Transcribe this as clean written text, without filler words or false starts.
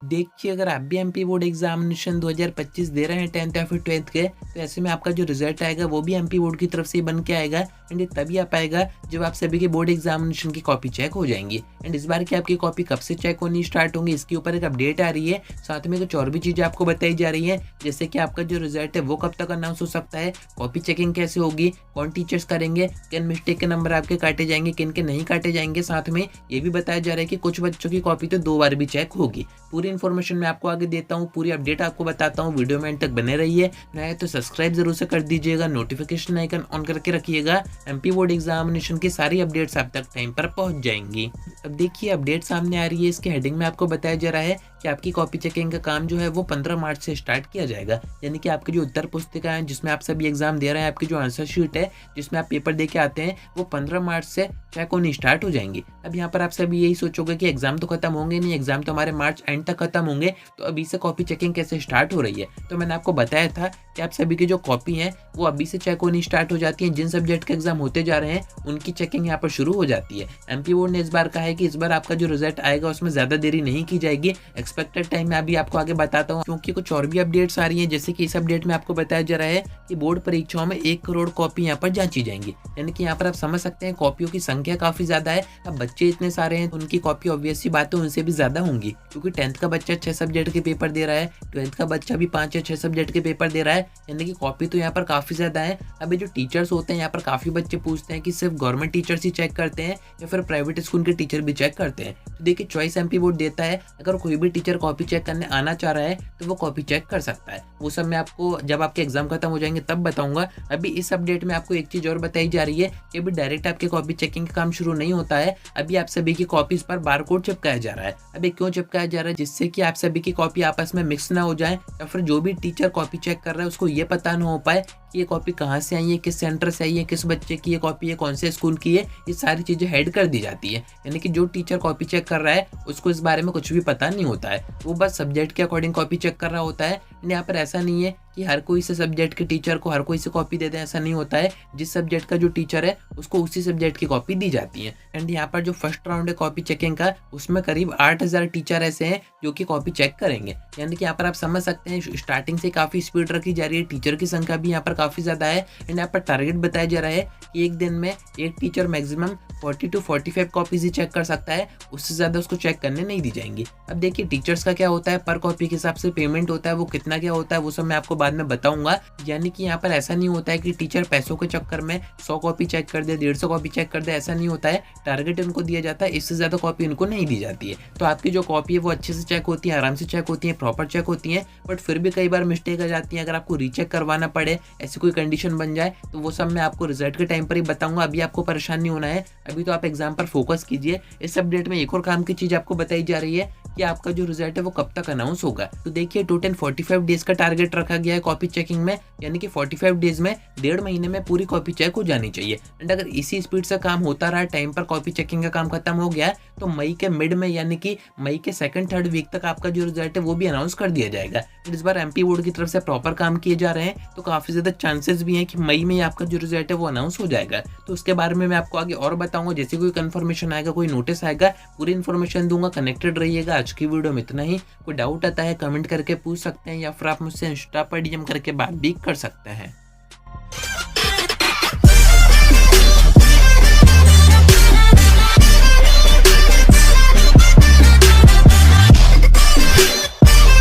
देखिए, अगर आप भी एमपी बोर्ड एग्जामिनेशन 2025 दे रहे हैं 10th या फिर 12th के, तो ऐसे में आपका जो रिजल्ट आएगा वो भी एमपी बोर्ड की तरफ से ही बन के आएगा। एंड ये तभी आ पाएगा जब आप सभी के बोर्ड एग्जामिनेशन की कॉपी चेक हो जाएंगी। एंड इस बार की आपकी कॉपी कब से चेक होनी स्टार्ट होंगी, इसके ऊपर एक अपडेट आ रही है। साथ में कुछ और भी चीज़ें आपको बताई जा रही है, जैसे कि आपका जो रिजल्ट है वो कब तक अनाउंस हो सकता है, कॉपी चेकिंग कैसे होगी, कौन टीचर्स करेंगे, किन मिस्टेक के नंबर आपके काटे जाएंगे, किन के नहीं काटे जाएंगे। साथ में ये भी बताया जा रहा है कि कुछ बच्चों की कॉपी तो 2 बार भी चेक होगी। पूरी इन्फॉर्मेशन मैं आपको आगे देता हूँ, पूरी अपडेट आपको बताता हूँ। वीडियो में एंड तक बने रहिए। नया है तो सब्सक्राइब जरूर से कर दीजिएगा, नोटिफिकेशन आइकन ऑन करके रखिएगा। एमपी बोर्ड एग्जामिनेशन की सारी अपडेट्स आप तक टाइम पर पहुंच जाएंगी। अब देखिए, अपडेट सामने आ रही है। इसके हेडिंग में आपको बताया जा रहा है कि आपकी कॉपी चेकिंग का काम जो है वो 15 मार्च से स्टार्ट किया जाएगा। यानी कि आपकी जो उत्तर पुस्तिका है जिसमें आप सभी एग्जाम दे रहे हैं, आपकी जो आंसर शीट है जिसमें आप पेपर दे के आते हैं, वो 15 मार्च से चेक होनी स्टार्ट हो जाएंगी। अब यहाँ पर आप सभी यही सोचोगे कि एग्जाम तो खत्म होंगे नहीं, एग्जाम तो हमारे मार्च एंड तक खत्म होंगे, तो अभी से कॉपी चेकिंग कैसे स्टार्ट हो रही है। तो मैंने आपको बताया था कि आप सभी की जो कॉपी है वो अभी से चेक होनी स्टार्ट हो जाती है। जिन सब्जेक्ट के एग्जाम होते जा रहे हैं उनकी चेकिंग यहाँ पर शुरू हो जाती है। एमपी बोर्ड ने इस बार कहा है कि इस बार आपका जो रिजल्ट आएगा उसमें ज्यादा देरी नहीं की जाएगी। एक्सपेक्टेड टाइम में अभी आपको आगे बताता हूँ, क्योंकि कुछ और भी अपडेट्स आ रही हैं। जैसे कि इस अपडेट में आपको बताया जा रहा है कि बोर्ड परीक्षाओं में 1 करोड़ कॉपी यहाँ पर जांची जाएंगी। यानी कि यहाँ पर आप समझ सकते हैं कॉपियों की संख्या काफी ज्यादा है। अब बच्चे इतने सारे हैं तो उनकी कॉपी ऑब्वियस सी बात है उनसे भी ज्यादा होंगी, क्योंकि 10th का बच्चा 6 सब्जेक्ट के पेपर दे रहा है, 12th का बच्चा भी 5 या 6 सब्जेक्ट के पेपर दे रहा है। यानी कि कॉपी तो यहाँ पर काफी ज्यादा है। अभी जो टीचर्स होते हैं, यहाँ पर काफी बच्चे पूछते हैं कि सिर्फ गवर्नमेंट टीचर्स ही चेक करते हैं या फिर प्राइवेट स्कूल के टीचर भी चेक करते हैं। तो देखिए, चॉइस एमपी बोर्ड देता है। अगर कोई भी टीचर कॉपी चेक करने आना चाह रहा है तो वो कॉपी चेक कर सकता है। वो सब मैं आपको जब आपके एग्जाम खत्म हो जाएंगे तब बताऊंगा। अभी इस अपडेट में आपको एक चीज और बताई जा रही है कि अभी डायरेक्ट आपके कॉपी चेकिंग का काम शुरू नहीं होता है। अभी आप सभी की कॉपीज पर बारकोड चिपकाया जा रहा है। अभी क्यों चिपकाया जा रहा है? जिससे कि आप सभी की कॉपी आपस में मिक्स ना हो जाए, या फिर जो भी टीचर कॉपी चेक कर रहा है उसको ये पता ना हो पाए कि ये कॉपी कहाँ से आई है, किस सेंटर से आई है, किस बच्चे की ये कॉपी है, कौन से स्कूल की है। ये सारी चीजें हेड कर दी जाती है। यानी कि जो टीचर कॉपी चेक कर रहा है उसको इस बारे में कुछ भी पता नहीं होता है, वो बस सब्जेक्ट के अकॉर्डिंग कॉपी चेक कर रहा होता है। यहाँ पर ऐसा नहीं है कि हर कोई से सब्जेक्ट के टीचर को हर कोई से कॉपी दे दें, ऐसा नहीं होता है। जिस सब्जेक्ट का जो टीचर है उसको उसी सब्जेक्ट की कॉपी दी जाती है। एंड यहाँ पर जो फर्स्ट राउंड है कॉपी चेकिंग का, उसमें करीब 8000 टीचर ऐसे हैं जो कि कॉपी चेक करेंगे। यानी कि यहाँ पर आप समझ सकते हैं स्टार्टिंग से काफी स्पीड रखी जा रही है, टीचर की संख्या भी यहाँ पर काफी ज्यादा है। एंड यहाँ पर टारगेट बताया जा रहा है कि एक दिन में एक टीचर मैक्सिमम 40 to 45 कॉपीज ही चेक कर सकता है, उससे ज्यादा उसको चेक करने नहीं दी जाएंगी। अब देखिए, टीचर्स का क्या होता है, पर कॉपी के हिसाब से पेमेंट होता है, वो कितना क्या होता है वो सब मैं आपको बाद में बताऊंगा। यानी कि यहाँ पर ऐसा नहीं होता है कि टीचर पैसों के चक्कर में 100 कॉपी चेक कर दे, 150 कॉपी चेक कर दे, ऐसा नहीं होता है। टारगेट उनको दिया जाता है, इससे ज्यादा कॉपी उनको नहीं दी जाती है। तो आपकी जो कॉपी है वो अच्छे से चेक होती है, आराम से चेक होती है, प्रॉपर चेक होती है। बट फिर भी कई बार मिस्टेक आ जाती है। अगर आपको रीचेक करवाना पड़े, ऐसी कोई कंडीशन बन जाए, तो वो सब मैं आपको रिजल्ट के टाइम पर ही बताऊंगा। अभी आपको परेशान नहीं होना है, अभी तो आप एग्जाम पर फोकस कीजिए। इस अपडेट में एक और काम की चीज आपको बताई जा रही है कि आपका जो रिजल्ट है वो कब तक अनाउंस होगा। तो देखिए, टोटल 45 डेज का टारगेट रखा गया है कॉपी चेकिंग में। यानी कि 45 डेज में 1.5 महीने में पूरी कॉपी चेक हो जानी चाहिए। एंड अगर इसी स्पीड से काम होता रहा, टाइम पर कॉपी चेकिंग का काम खत्म हो गया, तो मई के मिड में यानी कि मई के 2nd-3rd वीक तक आपका जो रिजल्ट है वो भी अनाउंस कर दिया जाएगा। इस बार एमपी बोर्ड की तरफ से प्रॉपर काम किए जा रहे हैं, तो काफी ज्यादा चांसेस भी हैं कि मई में आपका जो रिजल्ट है वो अनाउंस हो जाएगा। तो उसके बारे में मैं आपको आगे और बताऊंगा। जैसे कोई कंफर्मेशन आएगा, कोई नोटिस आएगा, पूरी इन्फॉर्मेशन दूंगा। कनेक्टेड रहिएगा। आज की वीडियो में इतना ही। कोई डाउट आता है कमेंट करके पूछ सकते हैं, या फिर आप मुझसे इंस्टा पर डीएम करके बात भी कर सकते हैं।